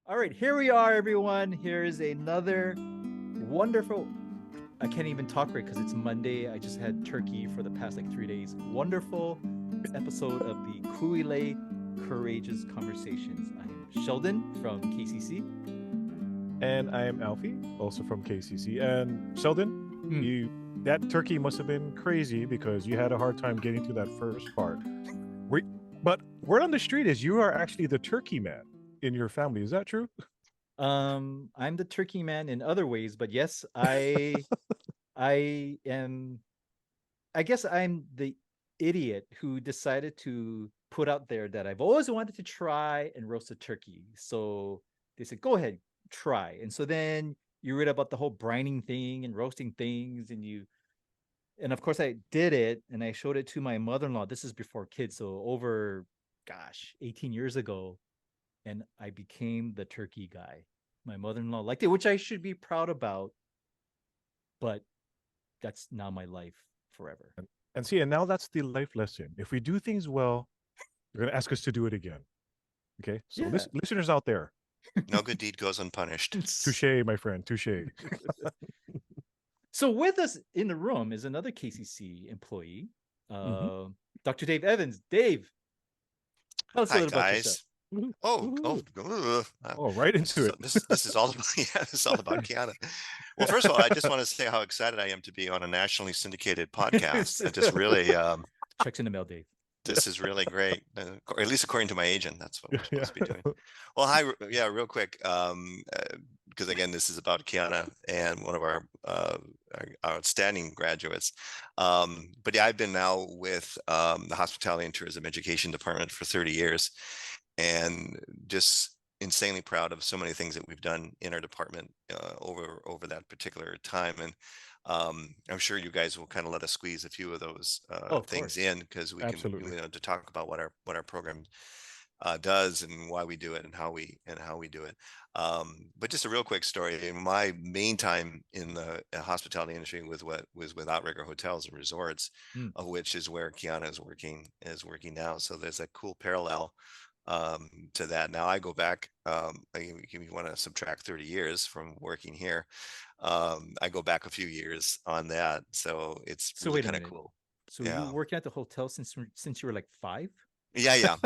All right, here we are, everyone. Here is another wonderful. I can't even talk right because it's Monday. I just had turkey for the past like 3 days. Wonderful episode of the Kuilei Courageous Conversations. I am Sheldon from KCC. And I am Alfie, also from KCC. And Sheldon, Mm. you that turkey must have been crazy because you had a hard time getting to that first part. We, but word on the street is you are actually the turkey man in your family. Is that true? I'm the turkey man in other ways, but yes, I am. I guess I'm the idiot who decided to put out there that I've always wanted to try and roast a turkey. So they said, go ahead, try. And so then you read about the whole brining thing and roasting things, and of course I did it and I showed it to my mother-in-law. This is before kids, so over, gosh, 18 years ago, and I became the turkey guy. My mother-in-law liked it, which I should be proud about, but that's now my life forever. And see, and now that's the life lesson. If we do things well, you're going to ask us to do it again. Okay. So Yeah. listeners out there, No good deed goes unpunished. touche, my friend, touche. So with us in the room is another KCC employee, Mhm. Dr. Dave Evans. Dave, tell us a Hi, little about yourself. guys. Oh, right into so it. this is all about this is all about Kiana. Well, first of all, I just want to say how excited I am to be on a nationally syndicated podcast. I just really Checks in the mail, Dave. this is really great, or at least according to my agent. That's what we're supposed to be doing. Yeah. Well, hi, yeah, real quick, because again, this is about Kiana and one of our outstanding graduates. But yeah, I've been now with the Hospitality and Tourism Education Department for 30 years, and just insanely proud of so many things that we've done in our department over that particular time. And I'm sure you guys will kind of let us squeeze a few of those things course. in, because we can, Absolutely. to talk about what our program does and why we do it and how we do it. But just a real quick story. My main time in the hospitality industry was with Outrigger Hotels and Resorts, Mm. of which is where Kiana is working now. So there's a cool parallel to that. Now I go back. You want to subtract 30 years from working here. I go back a few years on that, so it's So really wait a kind of minute. cool. So you Yeah. were working at the hotel since you were like 5? Yeah,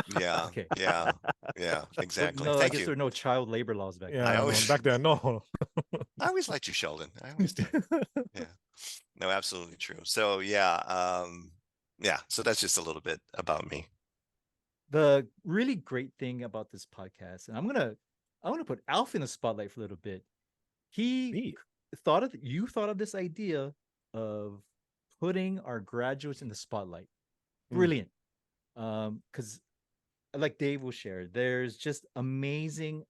Okay. So exactly. no, I Thank guess you. there were no child labor laws back then. I Yeah, no, always, back then, no. I always liked you, Sheldon. I always did. Yeah, no, absolutely true. So yeah. So that's just a little bit about me. The really great thing about this podcast, and I'm gonna put Alf in the spotlight for a little bit. He Neat. thought of this idea of putting our graduates in the spotlight. Mm. Brilliant. Because like Dave will share, there's just amazing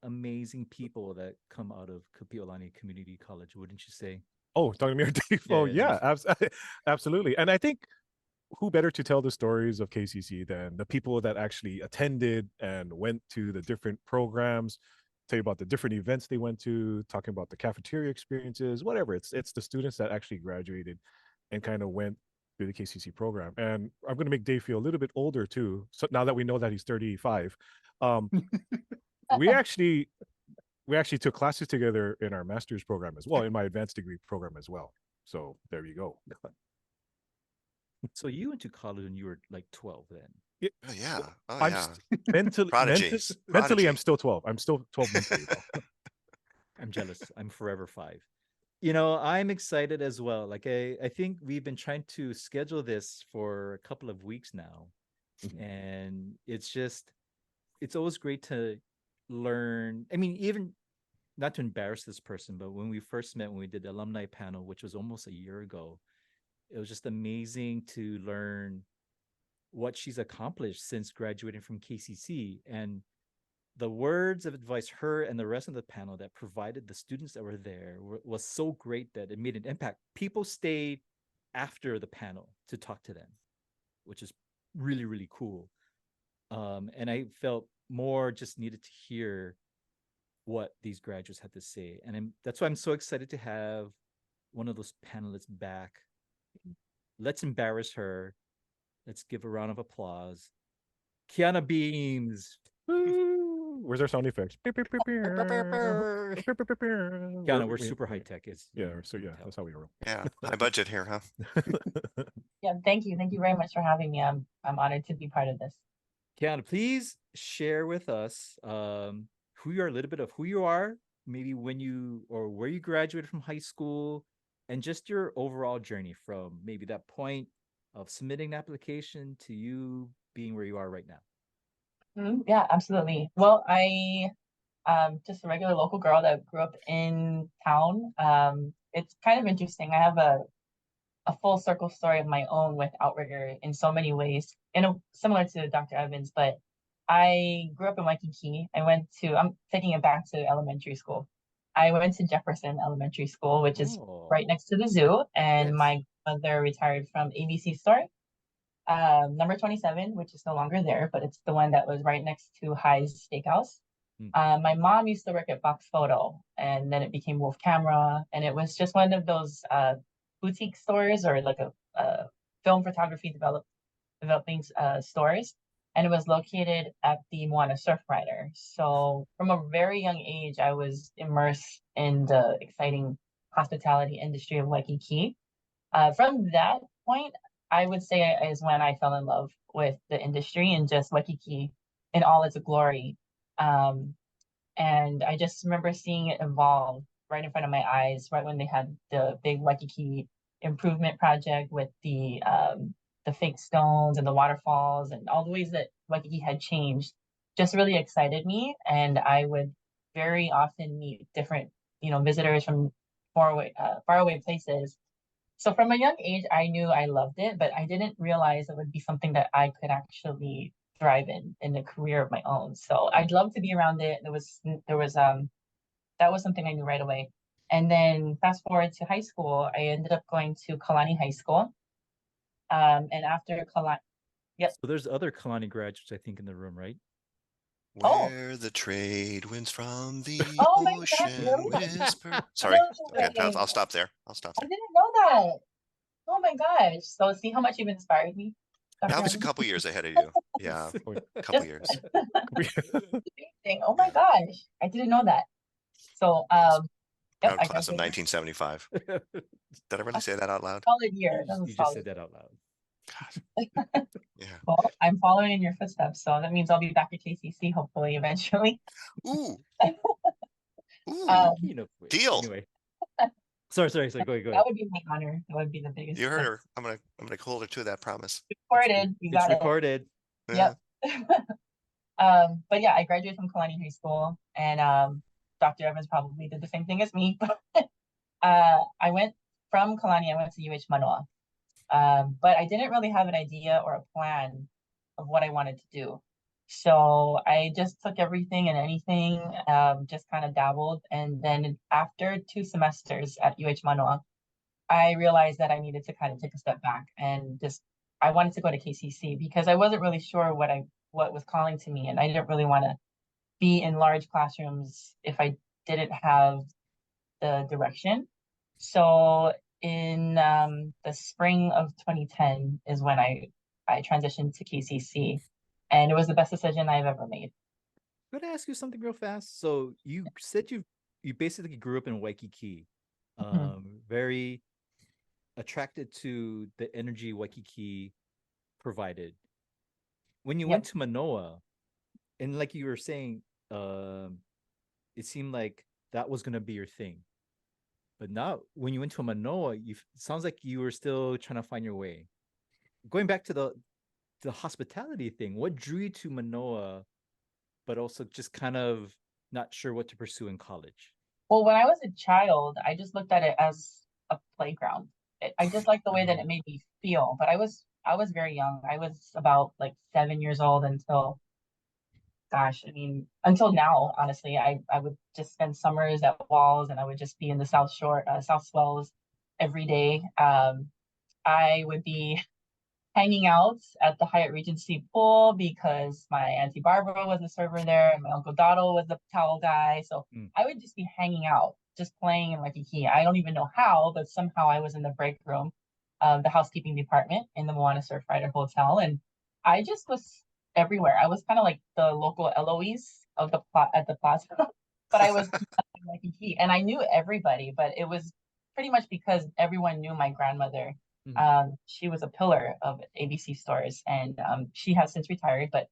people that come out of Kapiolani Community College, wouldn't you say? Oh, talking to me, Dave. Oh, Yeah, yeah, absolutely. And I think who better to tell the stories of KCC than the people that actually attended and went to the different programs, tell you about the different events they went to, talking about the cafeteria experiences, whatever. It's the students that actually graduated and kind of went through the KCC program. And I'm going to make Dave feel a little bit older too. So now that we know that he's 35, um, we actually we actually took classes together in our master's program as well, in my advanced degree program as well. So there you go. so you went to college when you were like 12 then. It, Oh yeah, oh I'm yeah. mentally, I'm Prodigy. still 12. I'm still 12 mentally though. I'm jealous. I'm forever 5. I'm excited as well. Like I think we've been trying to schedule this for a couple of weeks now. Mhm. And it's always great to learn. I mean, even not to embarrass this person, but when we first met, when we did the alumni panel, which was almost a year ago, it was just amazing to learn what she's accomplished since graduating from KCC. And the words of advice her and the rest of the panel that provided the students that were there was so great that it made an impact. People stayed after the panel to talk to them, which is really cool. And I felt more just needed to hear what these graduates had to say, and that's why I'm so excited to have one of those panelists back. Let's embarrass her. Let's give a round of applause. Kiana Beimes. Where's our sound effects? Kiana, we're super high tech. It's So yeah, that's how we roll. Yeah, high budget here, huh? Yeah, thank you very much for having me. I'm honored to be part of this. Kiana, please share with us who you are, a little bit of who you are, maybe when you or where you graduated from high school, and just your overall journey from maybe that point of submitting an application to you being where you are right now. Yeah, absolutely. Well, I just a regular local girl that grew up in town. It's kind of interesting. I have a full circle story of my own with Outrigger in so many ways, similar to Dr. Evans, but I grew up in Waikiki. I'm taking it back to elementary school. I went to Jefferson Elementary School, which is right next to the zoo, and my mother retired from ABC Store, number 27, which is no longer there, but it's the one that was right next to High's Steakhouse. My mom used to work at Box Photo, and then it became Wolf Camera, and it was just one of those boutique stores, or like a film photography developing stores, and it was located at the Moana Surfrider. So from a very young age, I was immersed in the exciting hospitality industry of Waikiki. From that point, I would say is when I fell in love with the industry and just Waikiki in all its glory. And I just remember seeing it evolve right in front of my eyes, right when they had the big Waikiki improvement project with the fake stones and the waterfalls and all the ways that Waikiki had changed, just really excited me. And I would very often meet different, visitors from far away places. So from a young age, I knew I loved it, but I didn't realize it would be something that I could actually thrive in a career of my own. So I'd love to be around it. That was something I knew right away. And then fast forward to high school, I ended up going to Kapiʻolani High School. And after Kapiʻolani, yep. So there's other Kapiʻolani graduates, I think, in the room, right? Where the trade winds from the my ocean God, really? whisper. Sorry. No Okay, way. I'll stop there. I didn't know that. Oh my gosh. So see how much you've inspired me, Dr. I was a Evans? couple years ahead of you. Yeah, a couple years. Amazing. Oh my gosh. I didn't know that. So yep, Proud I class of graduated. 1975. Did I really say that out loud? Solid year. That was You just solid. said that out loud. Yeah. Well, I'm following in your footsteps, so that means I'll be back at KCC hopefully eventually. Ooh. Ooh. Deal. Anyway. Sorry. Go ahead. That would be my honor. That would be the biggest. You heard her. I'm gonna hold her to that promise. Recorded. You got It's recorded. Yep. But yeah, I graduated from Kapiʻolani High School, and Dr. Evans probably did the same thing as me. I went from Kapiʻolani, I went to UH Manoa. But I didn't really have an idea or a plan of what I wanted to do. So I just took everything and anything, just kind of dabbled. And then after 2 semesters at UH Manoa, I realized that I needed to kind of take a step back and I wanted to go to KCC because I wasn't really sure what was calling to me. And I didn't really want to be in large classrooms if I didn't have the direction. So in the spring of 2010 is when I transitioned to KCC, and it was the best decision I've ever made. I'm gonna ask you something real fast. So you said you basically grew up in Waikiki, very attracted to the energy Waikiki provided. When you went to Manoa, and like you were saying, it seemed like that was gonna be your thing. But now, when you went to Manoa, it sounds like you were still trying to find your way. Going back to the hospitality thing, what drew you to Manoa, but also just kind of not sure what to pursue in college? Well, when I was a child, I just looked at it as a playground. I just liked the way that it made me feel. But I was very young. I was about like 7 years old until now, honestly. I would just spend summers at Walls, and I would just be in the South Shore, South Swells every day. I would be hanging out at the Hyatt Regency pool because my Auntie Barbara was the server there and my Uncle Dotto was the towel guy. So I would just be hanging out, just playing in Waikiki. I don't even know how, but somehow I was in the break room of the housekeeping department in the Moana Surfrider Hotel. And I just was everywhere. I was kind of like the local Eloise of the plot at the plaza, but I was in Waikiki and I knew everybody, but it was pretty much because everyone knew my grandmother. She was a pillar of ABC stores, and she has since retired, but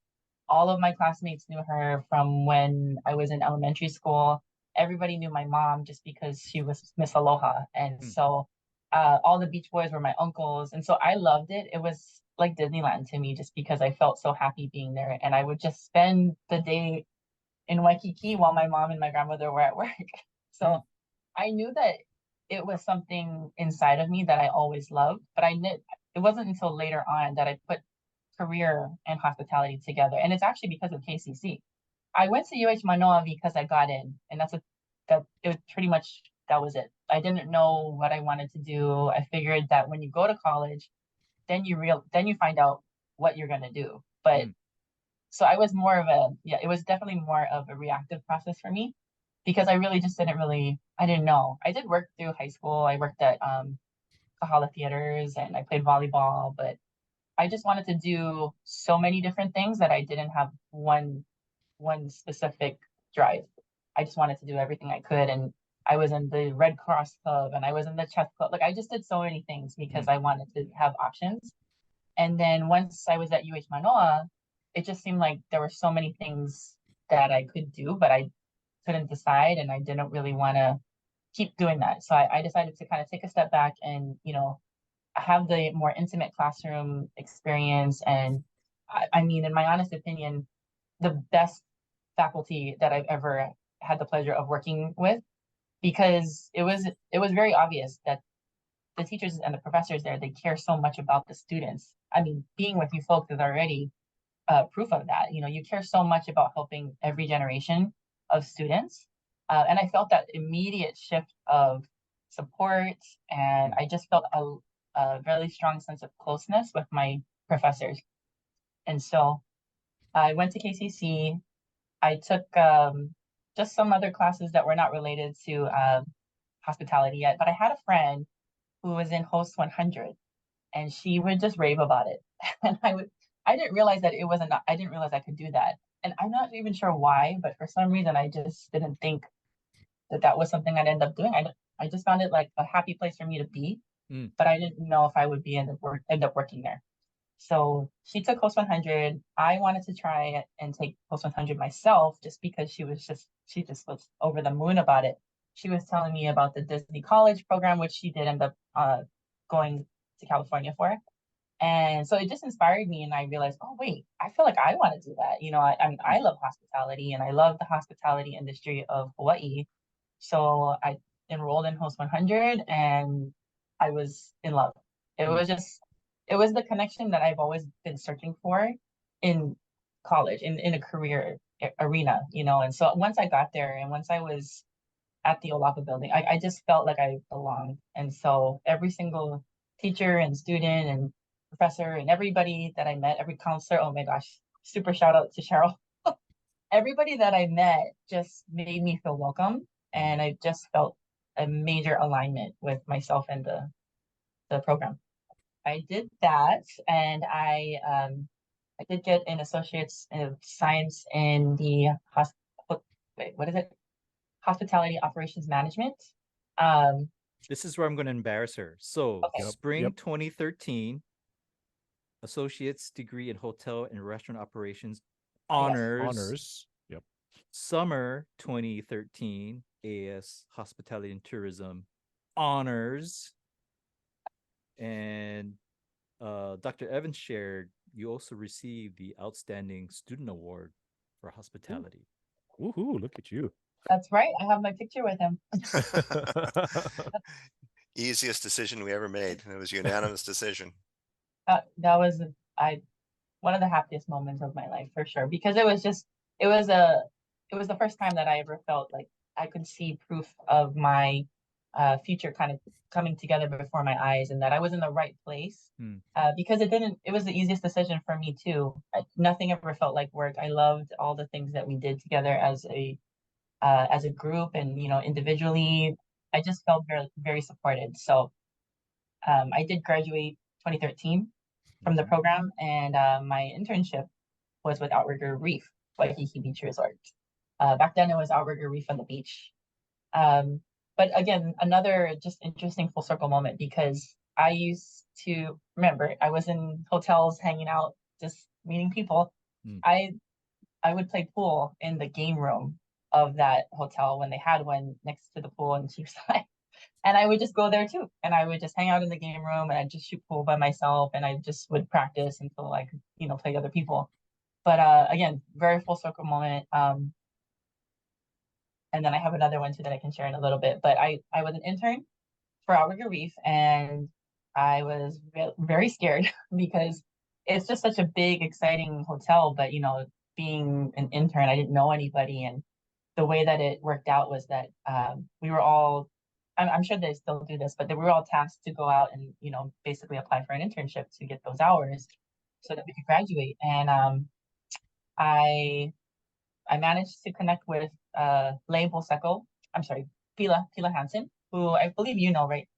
all of my classmates knew her from when I was in elementary school. Everybody knew my mom just because she was Miss Aloha. And so all the Beach Boys were my uncles. And so I loved it. It was like Disneyland to me just because I felt so happy being there. And I would just spend the day in Waikiki while my mom and my grandmother were at work. So I knew that it was something inside of me that I always loved, but it wasn't until later on that I put career and hospitality together. And it's actually because of KCC. I went to UH Manoa because I got in, and that it was pretty much that was it. I didn't know what I wanted to do. I figured that when you go to college, then you find out what you're gonna do. But so I was more of it was definitely more of a reactive process for me because I really just I didn't know. I did work through high school. I worked at Kahala theaters and I played volleyball, but I just wanted to do so many different things that I didn't have one specific drive. I just wanted to do everything I could, and I was in the Red Cross Club and I was in the chess club. Like I just did so many things because I wanted to have options. And then once I was at UH Manoa, it just seemed like there were so many things that I could do, but I couldn't decide, and I didn't really want to keep doing that. So I decided to kind of take a step back and have the more intimate classroom experience. And I mean, in my honest opinion, the best faculty that I've ever had the pleasure of working with, because it was very obvious that the teachers and the professors there, they care so much about the students. I mean, being with you folks is already proof of that. You care so much about helping every generation of students. And I felt that immediate shift of support, and I just felt a very strong sense of closeness with my professors. And so I went to KCC. I took just some other classes that were not related to hospitality yet, but I had a friend who was in Host 100, and she would just rave about it. And I didn't realize that I didn't realize I could do that. And I'm not even sure why, but for some reason, I just didn't think that was something I'd end up doing. I just found it like a happy place for me to be, but I didn't know if I would end up working there. So she took Host 100. I wanted to try it and take Host 100 myself just because she just was over the moon about it. She was telling me about the Disney College program, which she did end up going to California for. And so it just inspired me, and I realized, oh wait, I feel like I want to do that. I love hospitality, and I love the hospitality industry of Hawaii. So I enrolled in Host 100, and I was in love. It was the connection that I've always been searching for in college, in a career arena. And so once I got there, and once I was at the Olapa building, I just felt like I belonged. And so every single teacher and student and professor and everybody that I met, every counselor, oh my gosh, super shout out to Cheryl. Everybody that I met just made me feel welcome. And I just felt a major alignment with myself and the program. I did that, and I did get an associate's of science in the hospitality operations management. This is where I'm going to embarrass her. So Okay. spring 2013, associate's degree in hotel and restaurant operations, honors. Yep. Summer 2013, AS hospitality and tourism, honors. And Dr. Evans shared you also received the Outstanding Student Award for Hospitality. Woohoo, look at you. That's right. I have my picture with him. Easiest decision we ever made. It was a unanimous decision. That was one of the happiest moments of my life for sure, because it was the first time that I ever felt like I could see proof of my future kind of coming together before my eyes, and that I was in the right place. Because it was the easiest decision for me too. Nothing ever felt like work. I loved all the things that we did together as a group, and individually. I just felt very, very supported. So I did graduate 2013 from the program, and my internship was with Outrigger Reef Waikiki Beach Resort. Back then it was Outrigger Reef on the beach. But again, another just interesting full circle moment, because I used to remember I was in hotels hanging out, just meeting people. Mm. I would play pool in the game room of that hotel when they had one next to the pool in Cheapside. And I would just go there too. And I would just hang out in the game room and I'd just shoot pool by myself, and I just would practice until I could, play other people. But again, very full circle moment. And then I have another one too that I can share in a little bit. But I was an intern for Outrigger Reef, and I was very scared because it's just such a big, exciting hotel. But being an intern, I didn't know anybody, and the way that it worked out was that we were all, I'm sure they still do this, but we were all tasked to go out and basically apply for an internship to get those hours so that we could graduate. And I managed to connect with Leigh Bolseco. I'm sorry, Pila Hansen, who I believe right,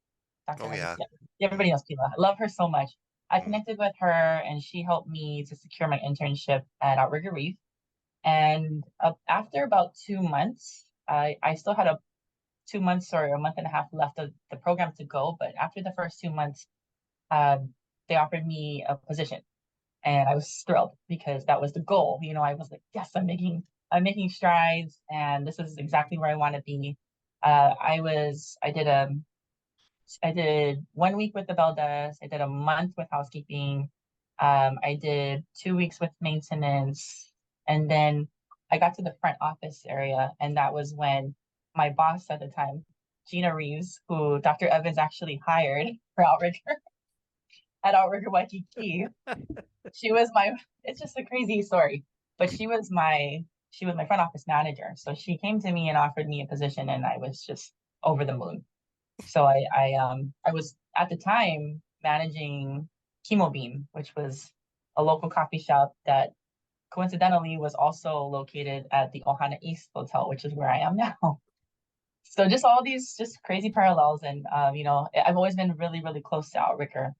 Dr. Oh, yeah. Yeah, everybody knows Pila. I love her so much. I Mm. connected with her, and she helped me to secure my internship at Outrigger Reef. And after about 2 months, I still had 2 months or a month and a half left of the program to go. But after the first 2 months, they offered me a position, and I was thrilled because that was the goal. I was like, yes, I'm making strides, and this is exactly where I want to be. I did 1 week with the Beldas. I did a month with housekeeping. I did 2 weeks with maintenance, and then I got to the front office area, and that was when my boss at the time, Gina Reeves, who Dr. Evans actually hired for Outrigger at Outrigger Waikiki. She was my. It's just a crazy story, but she was my front office manager. So she came to me and offered me a position, and I was just over the moon. So I was at the time managing Chemo Beam, which was a local coffee shop that coincidentally was also located at the Ohana East Hotel, which is where I am now. So just all these just crazy parallels, and I've always been really, really close to Outrigger,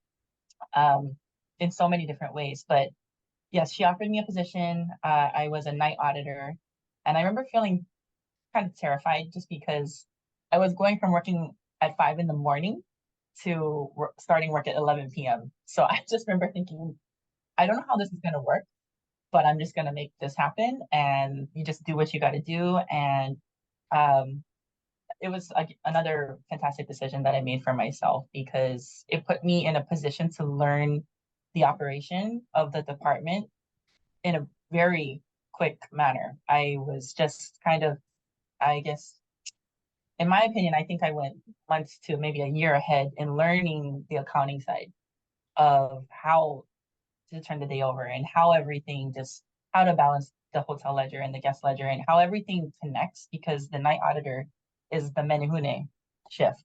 in so many different ways. But yes, she offered me a position. I was a night auditor, and I remember feeling kind of terrified just because I was going from working at 5 in the morning to starting work at 11 p.m. So I just remember thinking, I don't know how this is going to work, but I'm just going to make this happen. And you just do what you got to do. And it was another fantastic decision that I made for myself, because it put me in a position to learn the operation of the department in a very quick manner. I was just kind of, I guess, in my opinion, I think I went months to maybe a year ahead in learning the accounting side of how to turn the day over, and how to balance the hotel ledger and the guest ledger, and how everything connects, because the night auditor is the menehune shift,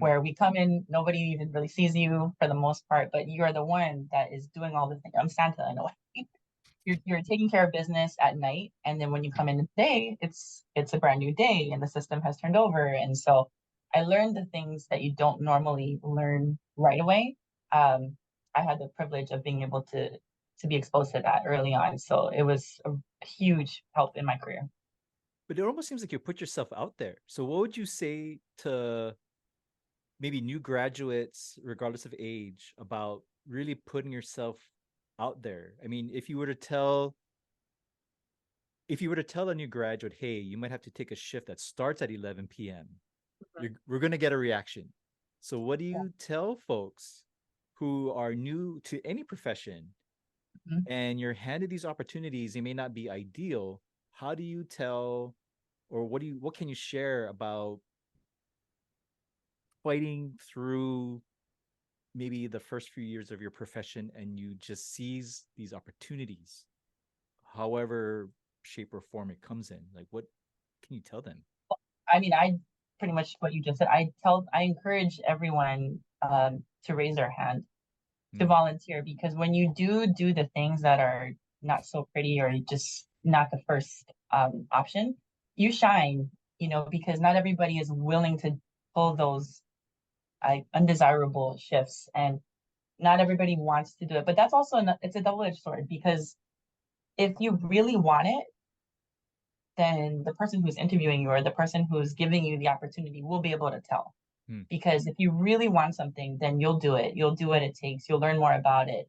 where we come in, nobody even really sees you for the most part, but you are the one that is doing all the things. I'm Santa in a way. You're taking care of business at night, and then when you come in the day, it's a brand new day, and the system has turned over. And so I learned the things that you don't normally learn right away. I had the privilege of being able to be exposed to that early on, so it was a huge help in my career. But it almost seems like you put yourself out there. So what would you say to maybe new graduates, regardless of age, about really putting yourself out there? I mean, if you were to tell a new graduate, hey, you might have to take a shift that starts at 11 p.m., we're going to get a reaction. So what do you tell folks who are new to any profession, and you're handed these opportunities? They may not be ideal. How do you tell, or what can you share about fighting through maybe the first few years of your profession, and you just seize these opportunities, however shape or form it comes in? Like, what can you tell them? I mean, I pretty much what you just said. I encourage everyone to raise their hand to volunteer, because when you do the things that are not so pretty, or just not the first option, you shine, because not everybody is willing to pull those undesirable shifts, and not everybody wants to do it. But that's also it's a double-edged sword, because if you really want it, then the person who's interviewing you or the person who's giving you the opportunity will be able to tell. Because if you really want something, then you'll do it. You'll do what it takes. You'll learn more about it.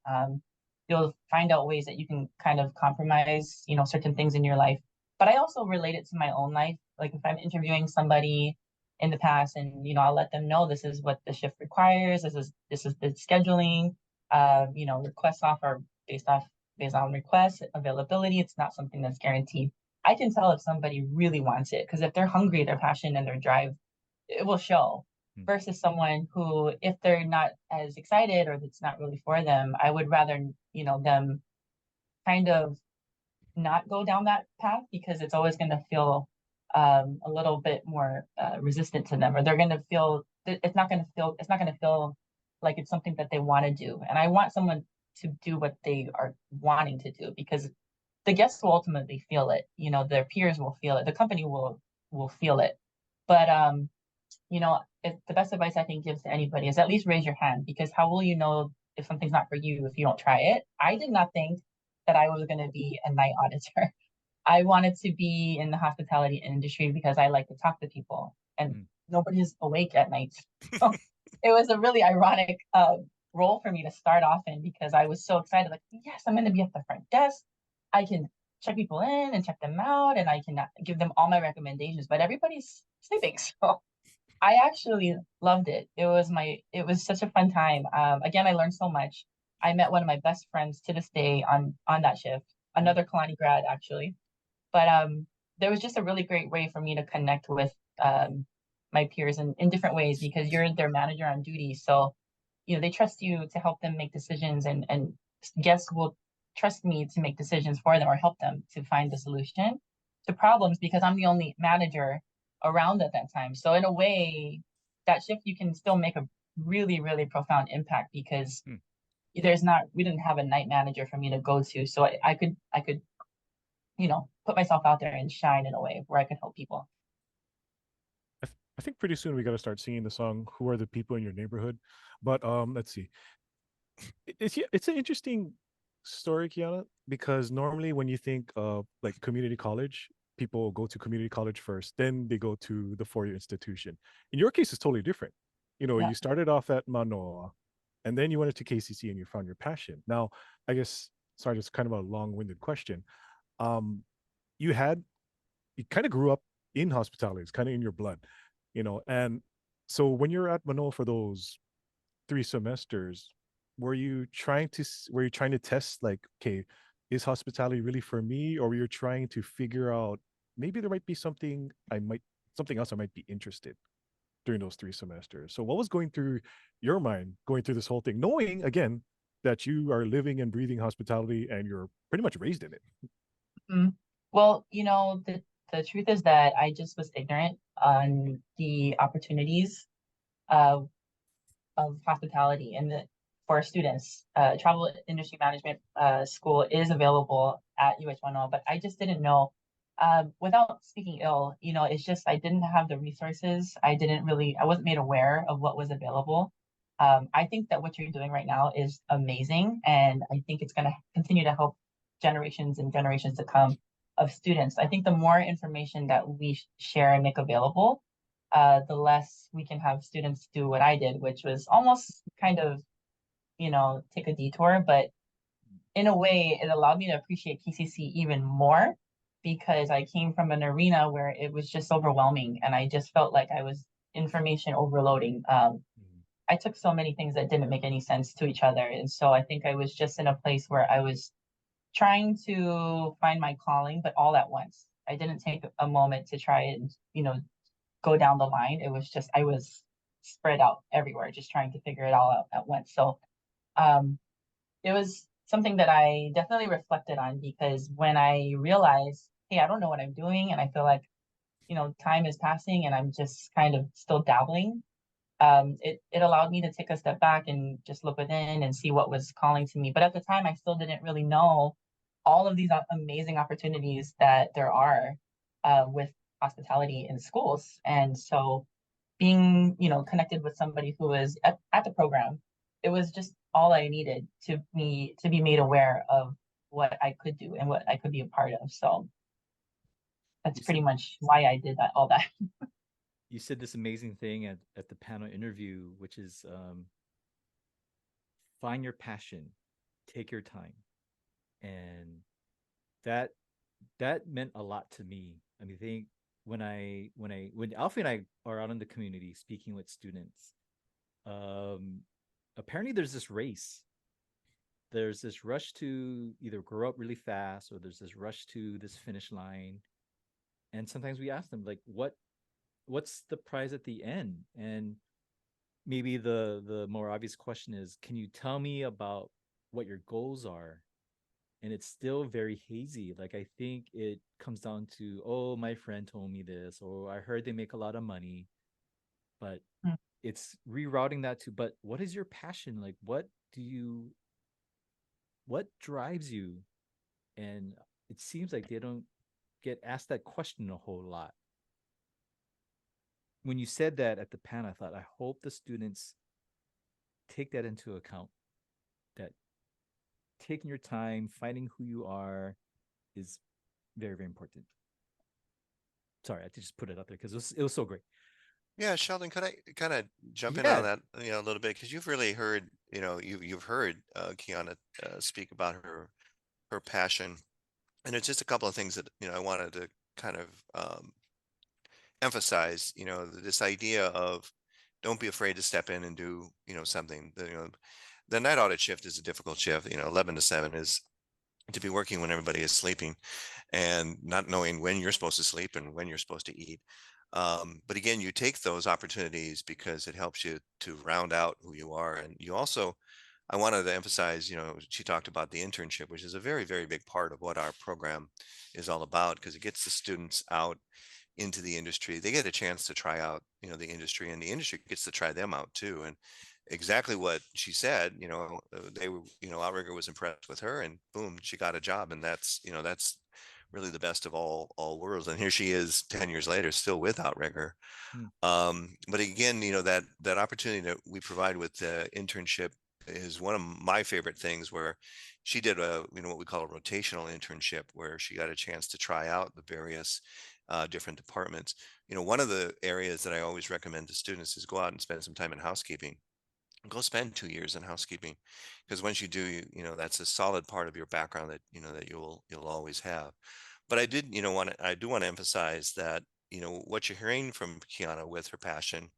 You'll find out ways that you can kind of compromise, certain things in your life. But I also relate it to my own life. Like if I'm interviewing somebody in the past and, I'll let them know this is what the shift requires. This is the scheduling. Requests off are based on requests, availability. It's not something that's guaranteed. I can tell if somebody really wants it because if they're hungry, their passion and their drive, it will show. Versus someone who, if they're not as excited or it's not really for them, I would rather, them kind of not go down that path because it's always going to feel a little bit more resistant to them, or they're going to feel it's not going to feel like it's something that they want to do. And I want someone to do what they are wanting to do because the guests will ultimately feel it. Their peers will feel it. The company will feel it. But if the best advice I can give to anybody is at least raise your hand, because how will you know if something's not for you if you don't try it? I did not think that I was going to be a night auditor. I wanted to be in the hospitality industry because I like to talk to people and nobody's awake at night. So it was a really ironic role for me to start off in because I was so excited. Like, yes, I'm going to be at the front desk. I can check people in and check them out and I can give them all my recommendations, but everybody's sleeping. So I actually loved it. It was such a fun time. Again, I learned so much. I met one of my best friends to this day on that shift, another Kalani grad actually. But there was just a really great way for me to connect with my peers in different ways because you're their manager on duty. So, they trust you to help them make decisions and guests will trust me to make decisions for them or help them to find the solution to problems because I'm the only manager around at that time. So in a way, that shift, you can still make a really, really profound impact because we didn't have a night manager for me to go to. So I could, put myself out there and shine in a way where I could help people. I think pretty soon we got to start singing the song "Who Are the People in Your Neighborhood." But let's see. It's an interesting story, Kiana, because normally when you think of like community college, people go to community college first, then they go to the four-year institution. In your case, it's totally different. You started off at Manoa, and then you went into KCC and you found your passion. Now, I guess, sorry, it's kind of a long-winded question. You kind of grew up in hospitality. It's kind of in your blood, and so when you're at Manoa for those 3 semesters, were you trying to test like, okay, is hospitality really for me, or were you trying to figure out maybe there might be something else I might be interested during those 3 semesters? So what was going through your mind going through this whole thing, knowing again that you are living and breathing hospitality and you're pretty much raised in it? Well, the truth is that I just was ignorant on the opportunities of hospitality and for students. Travel industry management school is available at UH10, but I just didn't know. Without speaking ill, it's just I didn't have the resources. I wasn't made aware of what was available. I think that what you're doing right now is amazing, and I think it's going to continue to help generations and generations to come of students. I think the more information that we share and make available, the less we can have students do what I did, which was almost kind of, take a detour. But in a way, it allowed me to appreciate KCC even more because I came from an arena where it was just overwhelming and I just felt like I was information overloading. I took so many things that didn't make any sense to each other. And so I think I was just in a place where I was trying to find my calling, but all at once. I didn't take a moment to try and, go down the line. It was just, I was spread out everywhere, just trying to figure it all out at once. So it was something that I definitely reflected on because when I realized, hey, I don't know what I'm doing and I feel like, time is passing and I'm just kind of still dabbling, it allowed me to take a step back and just look within and see what was calling to me. But at the time, I still didn't really know all of these amazing opportunities that there are with hospitality in schools. And so being, connected with somebody who was at the program, it was just all I needed to be made aware of what I could do and what I could be a part of. So that's You pretty said much why I did that, all that. you said this amazing thing at the panel interview, which is find your passion, take your time, and that that meant a lot to me. I mean, I think when Alfie and I are out in the community speaking with students, um, apparently there's this race. There's this rush to either grow up really fast, or there's this rush to this finish line. And sometimes we ask them like, what's the prize at the end? And maybe the more obvious question is, can you tell me about what your goals are? And it's still very hazy. Like, I think it comes down to, oh, my friend told me this, or I heard they make a lot of money. But Mm. it's rerouting that to, but what is your passion? Like, what drives you? And it seems like they don't get asked that question a whole lot. When you said that at the panel, I thought, I hope the students take that into account, that taking your time, finding who you are is very, very important. Sorry, I had to just put it out there because it was so great. Yeah, Sheldon, could I kind of jump in Yeah. on that, a little bit? Because you've really heard, you've heard Kiana speak about her passion, and it's just a couple of things that I wanted to kind of emphasize. This idea of don't be afraid to step in and do something. The night audit shift is a difficult shift. 11 to 7 is to be working when everybody is sleeping, and not knowing when you're supposed to sleep and when you're supposed to eat. But again, you take those opportunities because it helps you to round out who you are. And you also, I wanted to emphasize, she talked about the internship, which is a very, very big part of what our program is all about, because it gets the students out into the industry. They get a chance to try out, the industry, and the industry gets to try them out too. And exactly what she said, they were, Outrigger was impressed with her, and boom, she got a job. And that's really the best of all worlds. And here she is 10 years later, still with Outrigger. But again, that opportunity that we provide with the internship is one of my favorite things, where she did what we call a rotational internship, where she got a chance to try out the various different departments. One of the areas that I always recommend to students is go out and spend some time in housekeeping. Go spend 2 years in housekeeping, because once you do, that's a solid part of your background that that you'll always have. But I do want to emphasize that what you're hearing from Kiana, with her passion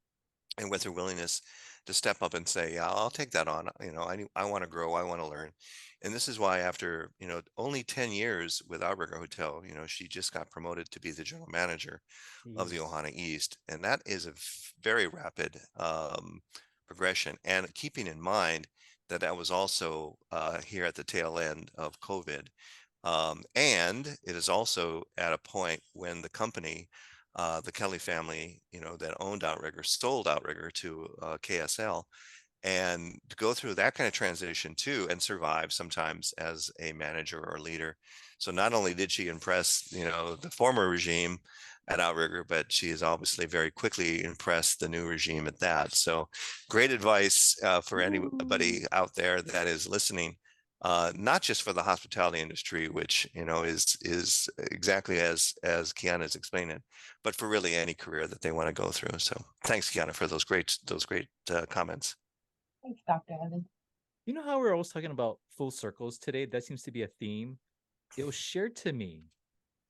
and with her willingness to step up and say, yeah, I'll take that on. I want to grow, I want to learn. And this is why, after only 10 years with Outrigger Hotel, she just got promoted to be the general manager of the Jeez. Ohana East. And that is a very rapid progression. And keeping in mind that that was also here at the tail end of COVID. And it is also at a point when the company, the Kelly family, that owned Outrigger, sold Outrigger to KSL. And to go through that kind of transition too, and survive sometimes as a manager or leader. So not only did she impress, the former regime at Outrigger, but she has obviously very quickly impressed the new regime at that. So great advice for anybody out there that is listening. Not just for the hospitality industry, which is exactly as Kiana is explaining it, but for really any career that they want to go through. So thanks, Kiana, for those great comments. Thanks, Dr. Evans. You know how we're always talking about full circles today? That seems to be a theme. It was shared to me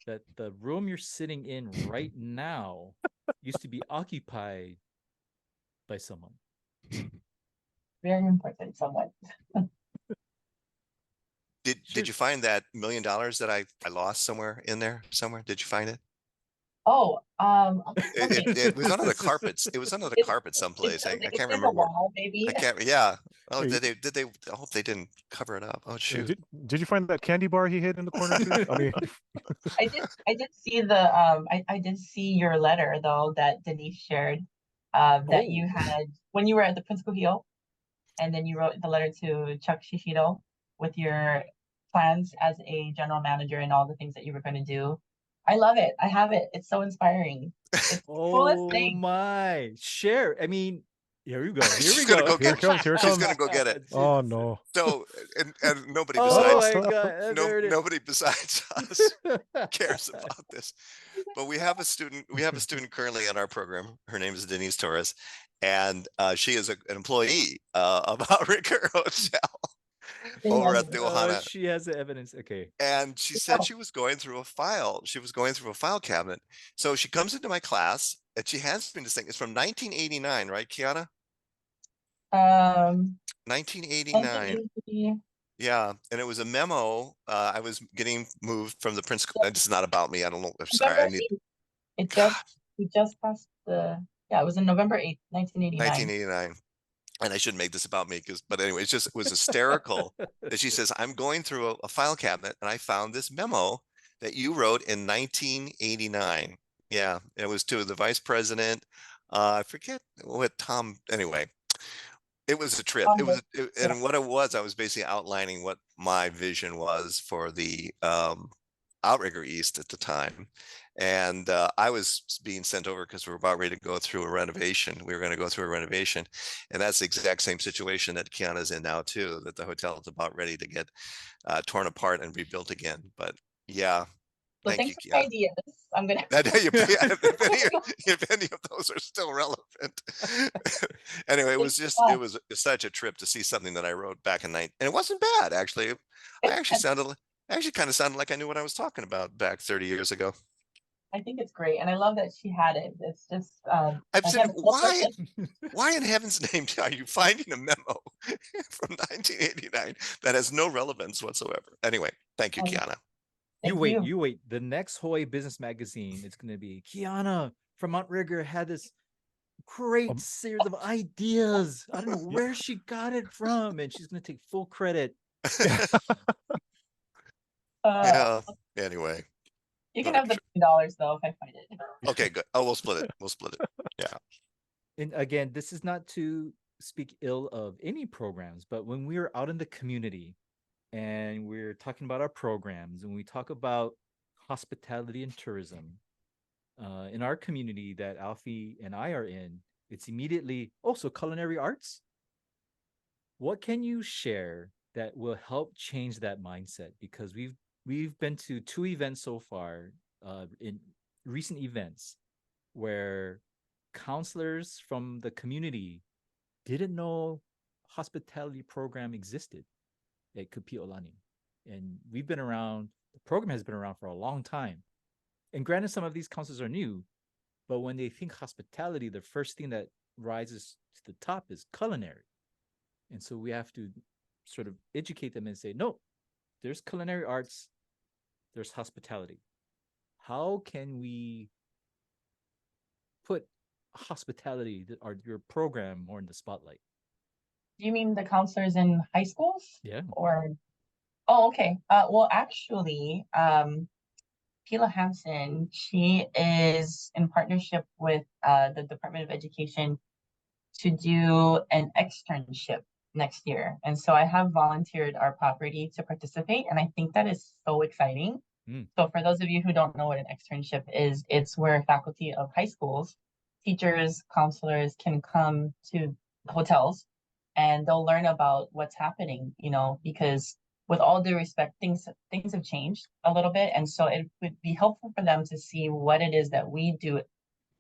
that the room you're sitting in right now used to be occupied by someone. Very important, someone. Did you find that $1 million that I lost somewhere in there? Did you find it? Oh, It was under the carpets. It was under the carpet someplace. I it's can't in the remember. wall, maybe. I can't. Yeah. Oh, Hey, did they? I hope they didn't cover it up. Oh, shoot. did you find that candy bar he hid in the corner too? I mean, I did see the I did see your letter though that Denise shared, that you Oh. had when you were at the Principal Hill, and then you wrote the letter to Chuck Shishito with your plans as a general manager and all the things that you were going to do. I love it. I have it. It's so inspiring. It's the coolest Oh thing. my. Share. I mean, Here we go. Here She's we gonna go. go Here it comes. Here it She's comes. gonna go get it. Oh Jesus. no. So, and nobody Oh besides my God. I heard it. nobody besides us cares about this. But we have a student currently in our program. Her name is Denise Torres, and she is an employee of Outrigger Hotel over at the Ohana. She has the evidence. Okay. And she said she was going through a file. She was going through a file cabinet. So she comes into my class and she hands me this thing. It's from 1989, right, Kiana? 1989. 1980. Yeah, and it was a memo. I was getting moved from the principal. This is not about me. I don't know. I'm sorry. November I need 8th. It God, we just passed it was in November 8th, 1989. 1989. And I shouldn't make this about me but anyway, it was hysterical that she says, I'm going through a file cabinet and I found this memo that you wrote in 1989. Yeah, it was to the vice president. I forget what Tom, anyway. It was a trip. And what it was, I was basically outlining what my vision was for the Outrigger East at the time. And I was being sent over because we were about ready to go through a renovation. We were going to go through a renovation. And that's the exact same situation that Kiana's in now, too, that the hotel is about ready to get torn apart and rebuilt again. But yeah. So Thank you, thanks for Kiana. the ideas. I'm gonna. If any of those are still relevant. Anyway, it was such a trip to see something that I wrote back in and it wasn't bad actually. I actually kind of sounded like I knew what I was talking about back 30 years ago. I think it's great, and I love that she had it. It's just I've said, again, why in heaven's name are you finding a memo from 1989 that has no relevance whatsoever? Anyway, thank you, Kiana. You wait. The next Hawaii Business Magazine, it's going to be Kiana from Outrigger had this great series of ideas. I don't know where she got it from, and she's going to take full credit. Yeah. Anyway, you can have the $50 though if I find it. Okay, good. Oh, we'll split it. Yeah. And again, this is not to speak ill of any programs, but when we are out in the community and we're talking about our programs and we talk about hospitality and tourism in our community that Alfie and I are in, it's immediately also culinary arts. What can you share that will help change that mindset? Because we've been to 2 events so far in recent events where counselors from the community didn't know hospitality program existed at Kapiolani. And we've been around, the program has been around for a long time. And granted, some of these counselors are new, but when they think hospitality, the first thing that rises to the top is culinary. And so we have to sort of educate them and say, no, there's culinary arts, there's hospitality. How can we put hospitality or your program more in the spotlight? Do you mean the counselors in high schools? Yeah. Oh, okay. Well, actually, Pila Hansen, she is in partnership with the Department of Education to do an externship next year. And so I have volunteered our property to participate, and I think that is so exciting. So for those of you who don't know what an externship is, it's where faculty of high schools, teachers, counselors can come to hotels and they'll learn about what's happening, because with all due respect, things have changed a little bit. And so it would be helpful for them to see what it is that we do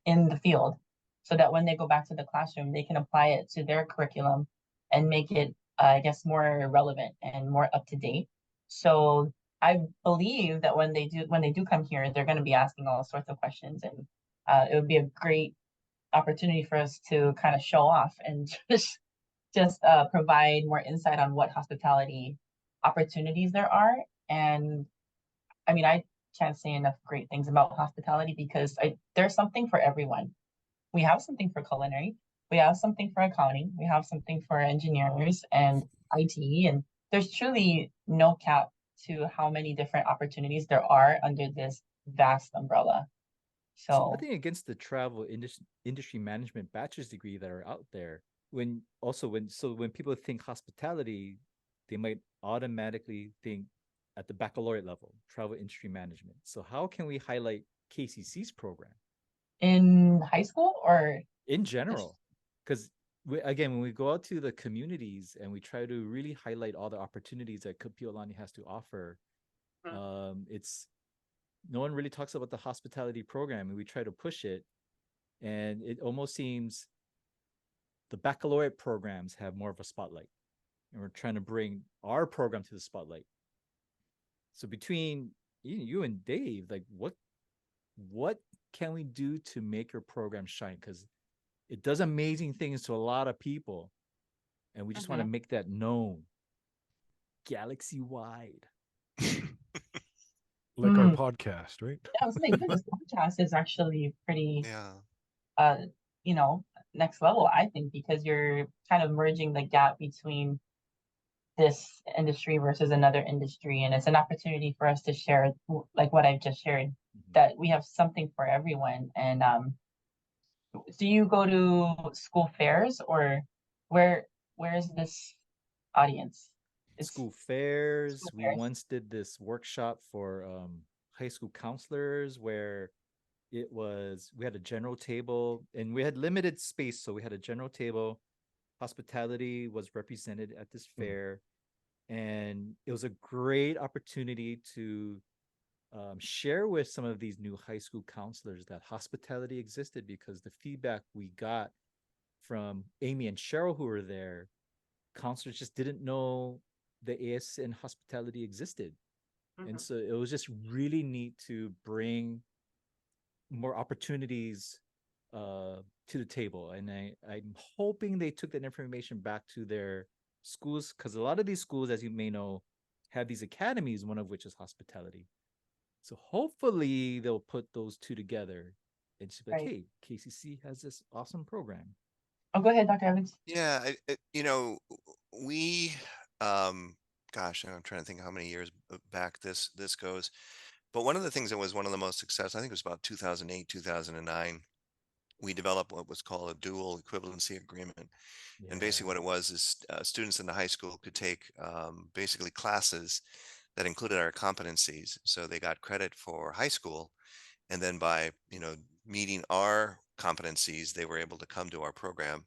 in the field so that when they go back to the classroom, they can apply it to their curriculum and make it, I guess, more relevant and more up to date. So I believe that when they do come here, they're going to be asking all sorts of questions, and it would be a great opportunity for us to kind of show off and just provide more insight on what hospitality opportunities there are. And I mean, I can't say enough great things about hospitality because there's something for everyone. We have something for culinary, we have something for accounting, we have something for engineers and IT, and there's truly no cap to how many different opportunities there are under this vast umbrella. So nothing against the travel industry management bachelor's degree that are out there. When people think hospitality, they might automatically think at the baccalaureate level, travel industry management. So how can we highlight KCC's program? In high school or in general? Because again, when we go out to the communities and we try to really highlight all the opportunities that Kapiolani has to offer, it's no one really talks about the hospitality program, and we try to push it. And it almost seems the baccalaureate programs have more of a spotlight, and we're trying to bring our program to the spotlight. So between you and Dave, like what can we do to make your program shine? Because it does amazing things to a lot of people, and we just want to make that known galaxy wide. Like our podcast, right? Yeah, I was saying this podcast is actually pretty Yeah. you know, next level, I think, because you're kind of merging the gap between this industry versus another industry, and it's an opportunity for us to share, like what I've just shared, that we have something for everyone. And do you go to school fairs, or where is this audience? It's School fairs. school We fairs. once did this workshop for high school counselors where we had a general table and we had limited space. So we had a general table. Hospitality was represented at this fair. And it was a great opportunity to share with some of these new high school counselors that hospitality existed, because the feedback we got from Amy and Cheryl, who were there, counselors just didn't know the ASN hospitality existed. And so it was just really neat to bring more opportunities to the table. And I'm hoping they took that information back to their schools, because a lot of these schools, as you may know, have these academies, one of which is hospitality. So hopefully they'll put those two together and just be like, hey, KCC has this awesome program. Oh, go ahead, Dr. Evans. Yeah, we, gosh, I'm trying to think how many years back this goes. But one of the things that was one of the most successful, I think it was about 2008, 2009, we developed what was called a dual equivalency agreement. And basically what it was is students in the high school could take basically classes that included our competencies. So they got credit for high school, and then by, meeting our competencies, they were able to come to our program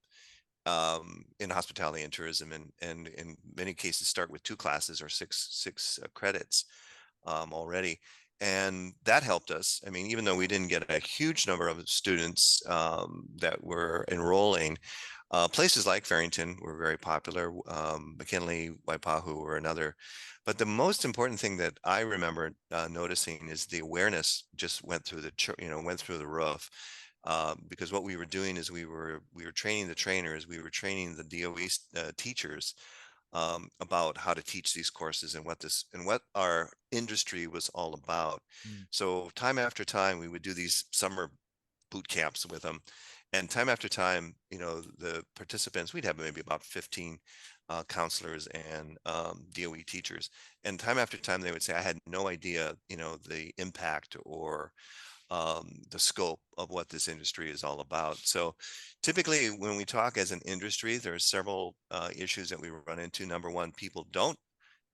in hospitality and tourism, and in many cases start with 2 classes or six credits already. And that helped us. I mean, even though we didn't get a huge number of students that were enrolling, places like Farrington were very popular. McKinley, Waipahu were another. But the most important thing that I remember noticing is the awareness just went through the roof. Because what we were doing is we were training the trainers, we were training the DOE teachers about how to teach these courses and what our industry was all about. So time after time, we would do these summer boot camps with them, and time after time, the participants, we'd have maybe about 15 counselors and DOE teachers, and time after time, they would say, "I had no idea, the impact or the scope of what this industry is all about." So typically when we talk as an industry, there are several issues that we run into. Number one, people don't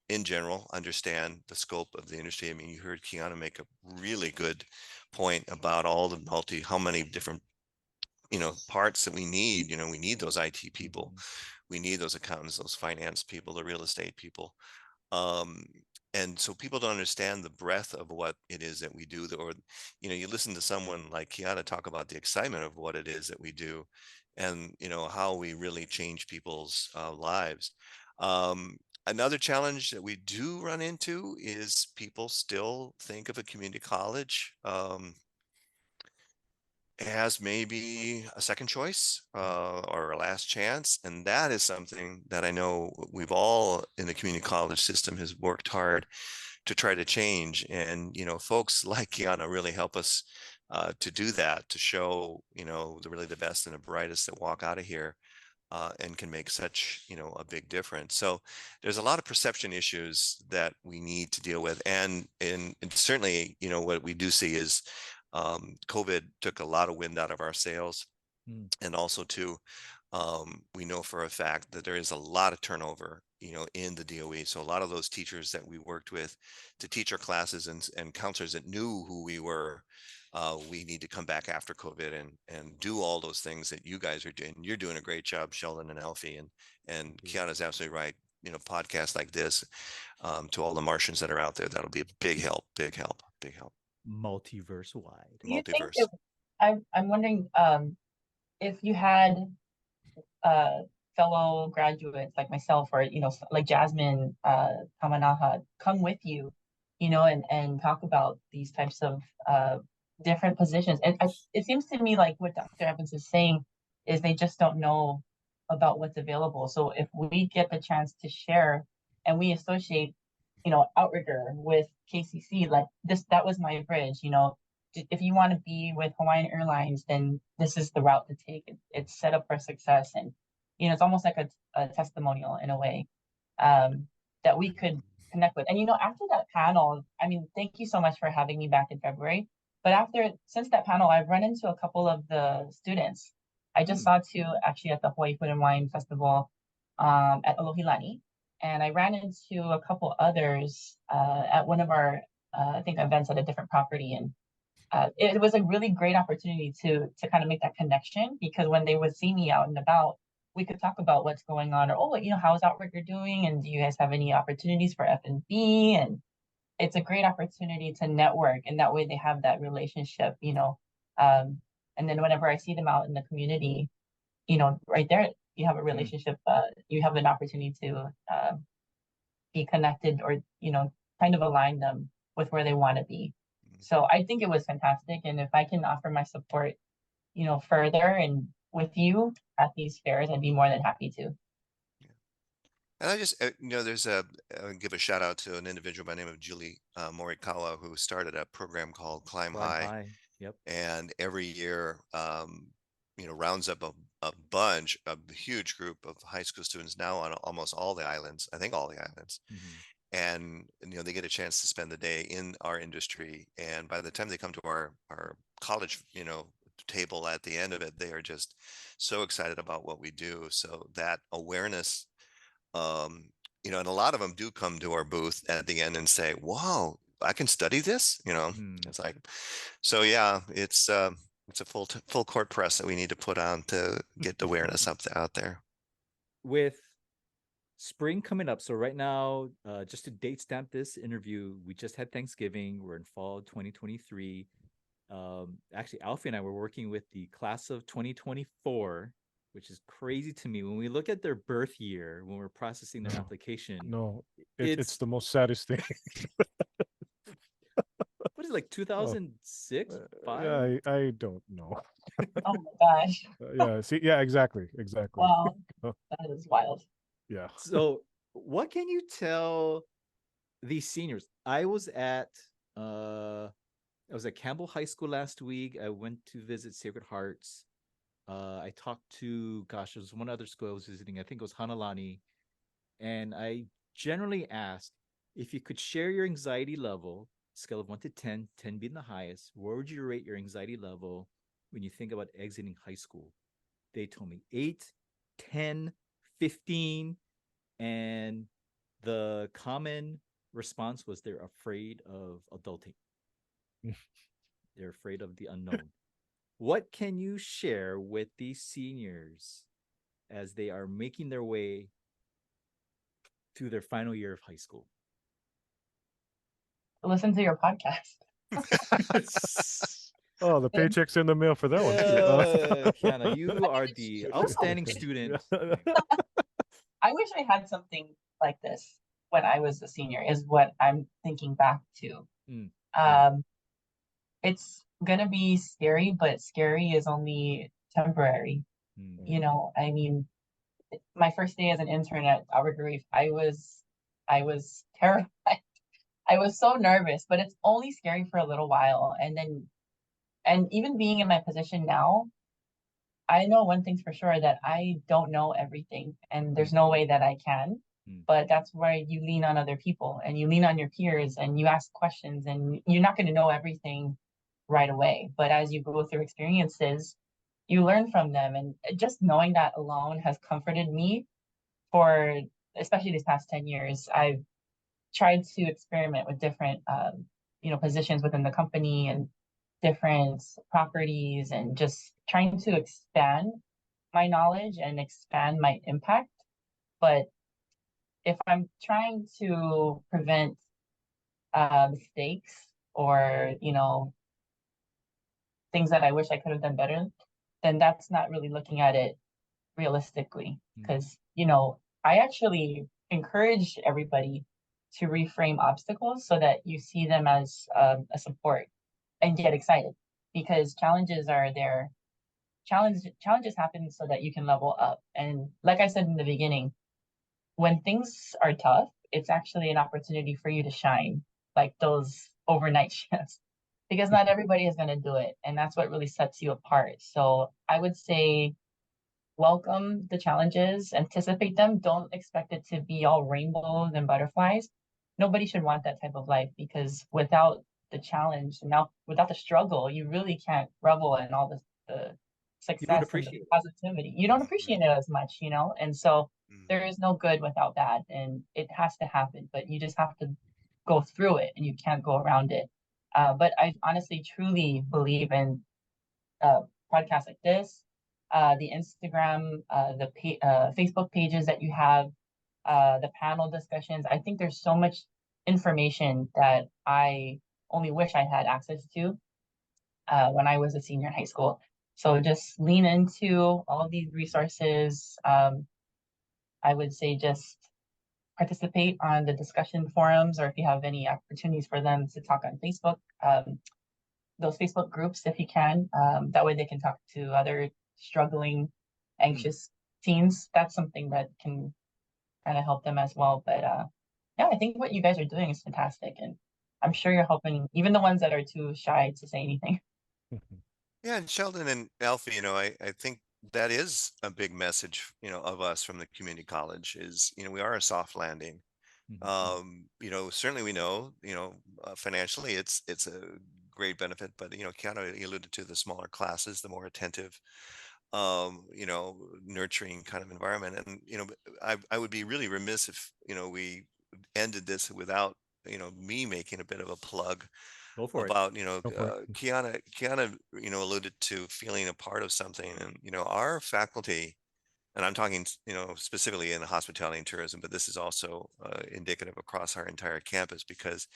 in general understand the scope of the industry. I mean, you heard Kiana make a really good point about all the how many different parts that we need. We need those IT people, we need those accountants, those finance people, the real estate people. um and so people don't understand the breadth of what it is that we do, or you listen to someone like Kiana talk about the excitement of what it is that we do, and how we really change people's lives. Another challenge that we do run into is people still think of a community college as maybe a second choice or a last chance. And that is something that I know we've all in the community college system has worked hard to try to change. And, folks like Kiana really help us to do that, to show, the best and the brightest that walk out of here and can make such, a big difference. So there's a lot of perception issues that we need to deal with. And certainly, what we do see is COVID took a lot of wind out of our sails. And also too, we know for a fact that there is a lot of turnover, in the DOE. So a lot of those teachers that we worked with to teach our classes and counselors that knew who we were, we need to come back after COVID and do all those things that you guys are doing. You're doing a great job, Sheldon and Elfie, and Kiana's absolutely right. Podcasts like this, to all the Martians that are out there, that'll be a big help, big help, big help. Multiverse wide. Do you think Multiverse. I'm wondering if you had fellow graduates like myself, or like Jasmine Kamanaha, come with you, and talk about these types of different positions. And it seems to me like what Dr. Evans is saying is they just don't know about what's available. So if we get the chance to share and we associate, Outrigger with KCC, like that was my bridge. If you want to be with Hawaiian Airlines, then this is the route to take. It's set up for success, and it's almost like a testimonial in a way, that we could connect with. And after that panel, I mean, thank you so much for having me back in February. But since that panel, I've run into a couple of the students. I just saw two actually at the Hawaii Food and Wine Festival at Alohilani, and I ran into a couple others at one of our I think events at a different property. And it was a really great opportunity to kind of make that connection, because when they would see me out and about, we could talk about what's going on, or how's Outrigger doing, and do you guys have any opportunities for F&B? And it's a great opportunity to network, and that way they have that relationship, and then whenever I see them out in the community, right there, you have a relationship, you have an opportunity to be connected, or kind of align them with where they want to be. So I think it was fantastic, and if I can offer my support, further and with you at these fairs, I'd be more than happy to. And I just, there's give a shout out to an individual by the name of Julie Morikawa, who started a program called Climb High. Yep. And every year, rounds up a huge group of high school students now on almost all the islands. I think all the islands. Mm-hmm. And they get a chance to spend the day in our industry. And by the time they come to our college, table at the end of it, they are just so excited about what we do. So that awareness, and a lot of them do come to our booth at the end and say, "Wow, I can study this." It's like, so yeah, it's a full court press that we need to put on to get the awareness out there. With spring coming up, so right now, just to date stamp this interview, we just had Thanksgiving. We're in fall 2023. Actually, Alfie and I were working with the class of 2024, which is crazy to me. When we look at their birth year, when we're processing their application, it's the most saddest thing. What is it, like 2006? Yeah, I don't know. Oh my gosh. Exactly. Wow, that is wild. Yeah. So what can you tell these seniors? I was at Campbell High School last week. I went to visit Sacred Hearts. I talked to, there was one other school I was visiting. I think it was Honolulu. And I generally asked, if you could share your anxiety level, scale of 1 to 10, 10 being the highest, where would you rate your anxiety level when you think about exiting high school? They told me 8, 10, 15. And the common response was they're afraid of adulting. They're afraid of the unknown. What can you share with these seniors as they are making their way through their final year of high school? Listen to your podcast. Oh, the paycheck's in the mail for that one too. Kiana, you are the outstanding student. I wish I had something like this when I was a senior, is what I'm thinking back to. It's gonna be scary, but scary is only temporary. I mean, my first day as an intern at Outrigger Reef, I was terrified. I was so nervous, but it's only scary for a little while. And even being in my position now, I know one thing's for sure, that I don't know everything, and there's no way that I can. But that's where you lean on other people, and you lean on your peers, and you ask questions, and you're not going to know everything right away. But as you go through experiences, you learn from them. And just knowing that alone has comforted me for, especially these past 10 years. I've tried to experiment with different, positions within the company, and different properties and just trying to expand my knowledge and expand my impact. But if I'm trying to prevent mistakes or, things that I wish I could have done better, then that's not really looking at it realistically. Because, I actually encourage everybody to reframe obstacles so that you see them as a support and get excited, because challenges are there. Challenges happen so that you can level up. And like I said in the beginning, when things are tough, it's actually an opportunity for you to shine, like those overnight shifts, because not everybody is going to do it. And that's what really sets you apart. So I would say welcome the challenges, anticipate them. Don't expect it to be all rainbows and butterflies. Nobody should want that type of life, because without the challenge, now without the struggle, you really can't revel in all the You don't success and the appreciate it. positivity. You don't appreciate it as much, And so there is no good without bad, and it has to happen, but you just have to go through it and you can't go around it. But I honestly, truly believe in podcasts like this, the Instagram, Facebook pages that you have, the panel discussions. I think there's so much information that I only wish I had access to when I was a senior in high school. So just lean into all of these resources. I would say just participate on the discussion forums, or if you have any opportunities for them to talk on Facebook, those Facebook groups, if you can. That way they can talk to other struggling, anxious teens. That's something that can kind of help them as well. But yeah, I think what you guys are doing is fantastic. And I'm sure you're helping even the ones that are too shy to say anything. Yeah, and Sheldon and Alfie, I think that is a big message, of us from the community college is, we are a soft landing. Certainly we know, financially it's a great benefit, but Kiana alluded to the smaller classes, the more attentive, nurturing kind of environment. And, I would be really remiss if, we ended this without, me making a bit of a plug Go for it. about, Go for it. Kiana, alluded to feeling a part of something. And, our faculty, and I'm talking, specifically in hospitality and tourism, but this is also indicative across our entire campus because,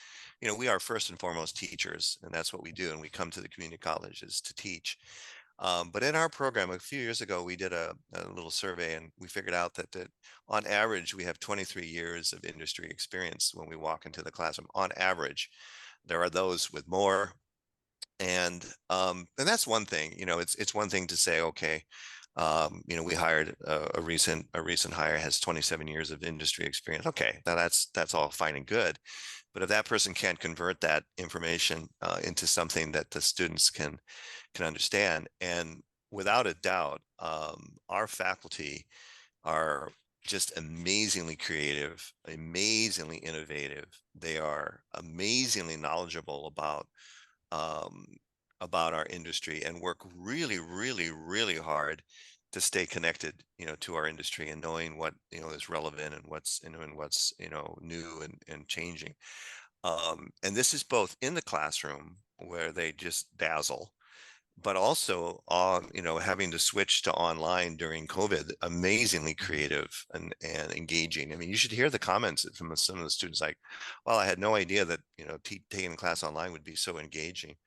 we are first and foremost teachers, and that's what we do. And we come to the community colleges to teach. But in our program, a few years ago, we did a little survey and we figured out that on average, we have 23 years of industry experience when we walk into the classroom. On average, there are those with more. And that's one thing, it's one thing to say, okay, we hired a recent hire has 27 years of industry experience. Okay, now that's all fine and good. But if that person can't convert that information into something that the students can understand, and without a doubt, our faculty are just amazingly creative, amazingly innovative. They are amazingly knowledgeable about our industry and work really, really, really hard to stay connected, to our industry and knowing what, is relevant and what's, new and changing. And this is both in the classroom where they just dazzle, but also on, having to switch to online during COVID, amazingly creative and engaging. I mean, you should hear the comments from some of the students like, well, I had no idea that, taking a class online would be so engaging.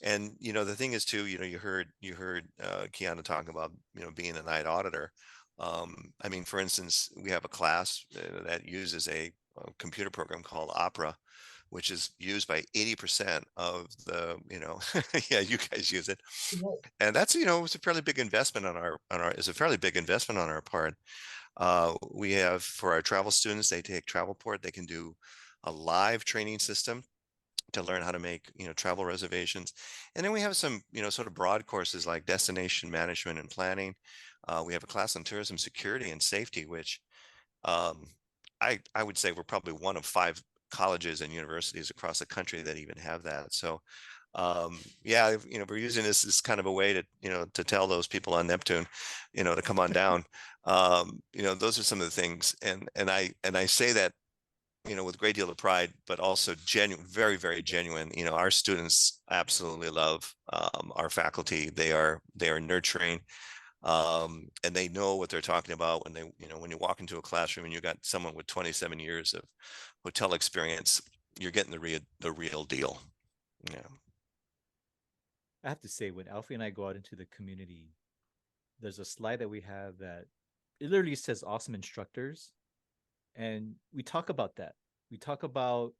And, the thing is too, you heard Kiana talk about, being a night auditor. I mean, for instance, we have a class that uses a computer program called Opera, which is used by 80% of the, yeah, you guys use it. And that's, it's a fairly big investment on it's a fairly big investment on our part. We have for our travel students, they take Travelport, they can do a live training system to learn how to make, travel reservations. And then we have some, sort of broad courses like destination management and planning. We have a class on tourism security and safety, which I would say we're probably one of 5 colleges and universities across the country that even have that. So yeah, we're using this as kind of a way to, to tell those people on Neptune, to come on down. Those are some of the things. And I say that, with a great deal of pride, but also genuine, very, very genuine. Our students absolutely love our faculty. They are nurturing, and they know what they're talking about when when you walk into a classroom and you got someone with 27 years of hotel experience. You're getting the real deal. Yeah. I have to say, when Alfie and I go out into the community, there's a slide that we have that it literally says awesome instructors. And we talk about that. We talk about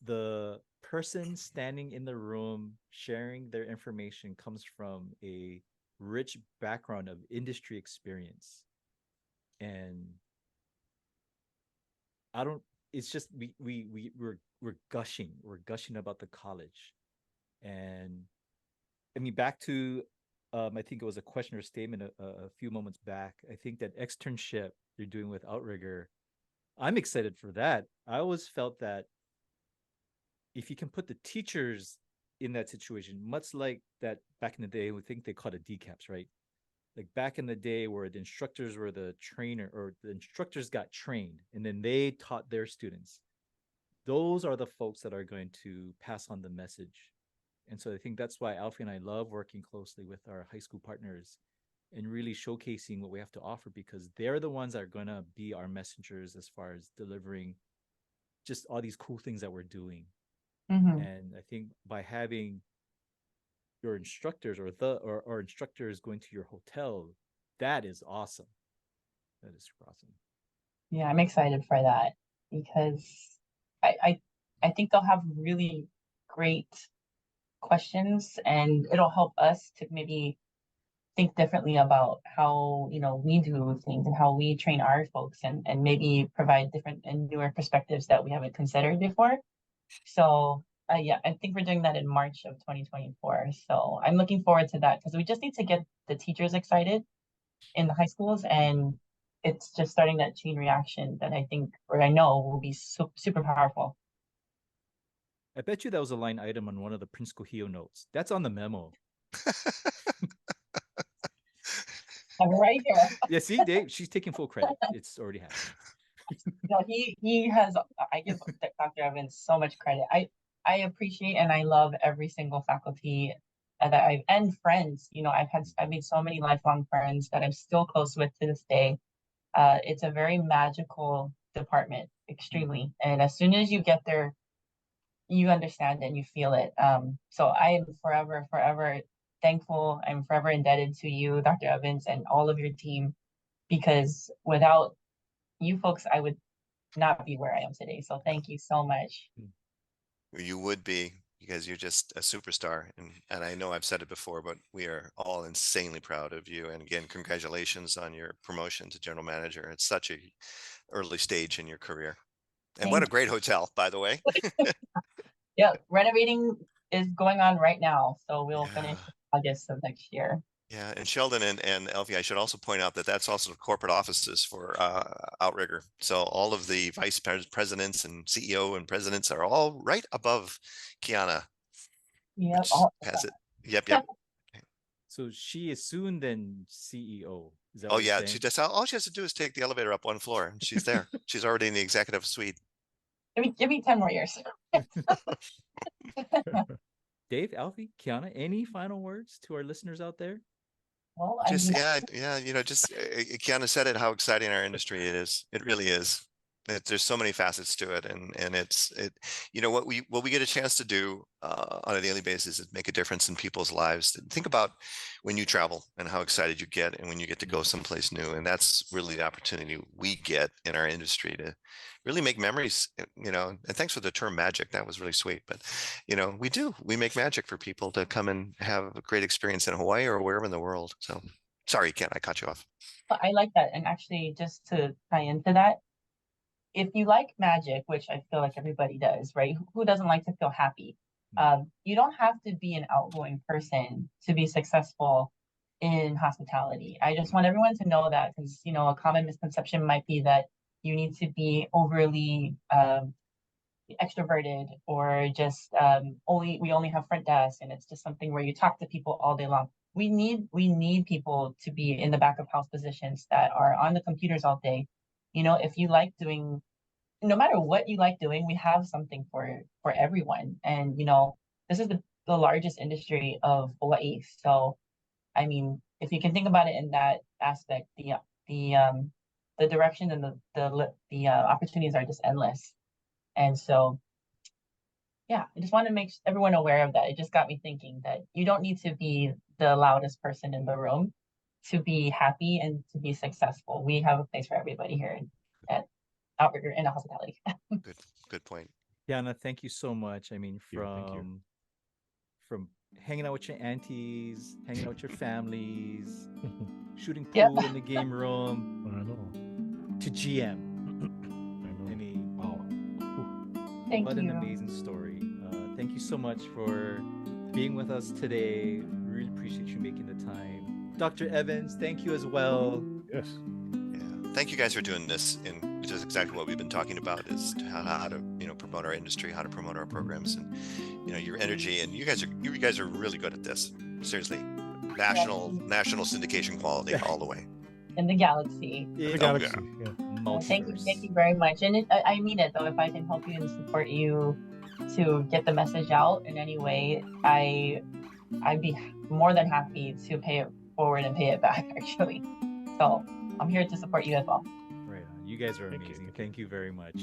the person standing in the room sharing their information comes from a rich background of industry experience. And I don't, it's just we're gushing. We're gushing about the college. And I mean, back to I think it was a question or statement a few moments back. I think that externship you're doing with Outrigger, I'm excited for that. I always felt that if you can put the teachers in that situation, much like that back in the day, we think they called it decaps, right? Like back in the day where the instructors were the trainer, or the instructors got trained and then they taught their students. Those are the folks that are going to pass on the message. And so I think that's why Alfie and I love working closely with our high school partners and really showcasing what we have to offer, because they're the ones that are going to be our messengers as far as delivering just all these cool things that we're doing. Mm-hmm. And I think by having your instructors or instructors going to your hotel, that is awesome. That is super awesome. Yeah, I'm excited for that because I think they'll have really great questions, and it'll help us to maybe think differently about how we do things and how we train our folks, and maybe provide different and newer perspectives that we haven't considered before. So yeah, I think we're doing that in March of 2024. So I'm looking forward to that because we just need to get the teachers excited in the high schools, and it's just starting that chain reaction that I think, or I know, will be super powerful. I bet you that was a line item on one of the Prince Kohio notes. That's on the memo. I'm right here. Yeah, see, Dave, she's taking full credit. It's already happening. No, he has. I give Dr. Evans so much credit. I appreciate and I love every single faculty that and friends. I've made so many lifelong friends that I'm still close with to this day. It's a very magical department, extremely. And as soon as you get there, you understand and you feel it. So I am forever, forever thankful. I'm forever indebted to you, Dr. Evans, and all of your team, because without you folks, I would not be where I am today. So thank you so much. You would be, because you're just a superstar. And I know I've said it before, but we are all insanely proud of you. And again, congratulations on your promotion to general manager. It's such a early stage in your career. And what a great hotel, by the way. Yeah, renovating is going on right now. So we'll finish August of next year. Yeah, and Sheldon and Elfie, I should also point out that that's also the corporate offices for Outrigger. So all of the vice presidents and CEO and presidents are all right above Kiana. Yep. Has it? Yep. So she is soon then CEO. Is that Oh what you're yeah, saying? she just all she has to do is take the elevator up one floor, and she's there. She's already in the executive suite. Give me 10 more years. Dave, Alfie, Kiana, any final words to our listeners out there? Well, Just yeah, just Kiana said it, how exciting our industry it is. It really is. There's so many facets to it, and what we get a chance to do on a daily basis is make a difference in people's lives. Think about when you travel and how excited you get, and when you get to go someplace new, and that's really the opportunity we get in our industry to really make memories. And thanks for the term magic. That was really sweet. But we make magic for people to come and have a great experience in Hawaii or wherever in the world. So sorry, Ken, I cut you off. I like that, and actually, just to tie into that, if you like magic, which I feel like everybody does, right? Who doesn't like to feel happy? You don't have to be an outgoing person to be successful in hospitality. I just want everyone to know that, because a common misconception might be that you need to be overly extroverted, or just we only have front desk and it's just something where you talk to people all day long. We need people to be in the back of house positions that are on the computers all day. If you like doing no matter what you like doing, we have something for everyone. And this is the largest industry of Hawaii. So I mean, if you can think about it in that aspect, the direction and the opportunities are just endless. And so, yeah, I just want to make everyone aware of that. It just got me thinking that you don't need to be the loudest person in the room to be happy and to be successful. We have a place for everybody here at Outrigger in the hospitality. Good point. Kiana, thank you so much. I mean, Thank you. from hanging out with your aunties, hanging out with your families, shooting pool Yep. in the game room, I know. to GM. I know. I mean, Wow. Thank what you. an amazing story. Thank you so much for being with us today. Really appreciate you making the time. Dr. Evans, thank you as well. Yes. Yeah. Thank you guys for doing this, and which is exactly what we've been talking about, is how to promote our industry, how to promote our programs, and your energy. And you guys are really good at this. Seriously, national syndication quality all the way. In the galaxy. The Yeah. galaxy. Yeah. Thank you Multiverse. very much. And I mean it though. If I can help you and support you to get the message out in any way, I'd be more than happy to pay it forward and pay it back, actually. So I'm here to support you as well. Right on. You guys are Thank you. amazing. Thank you very much.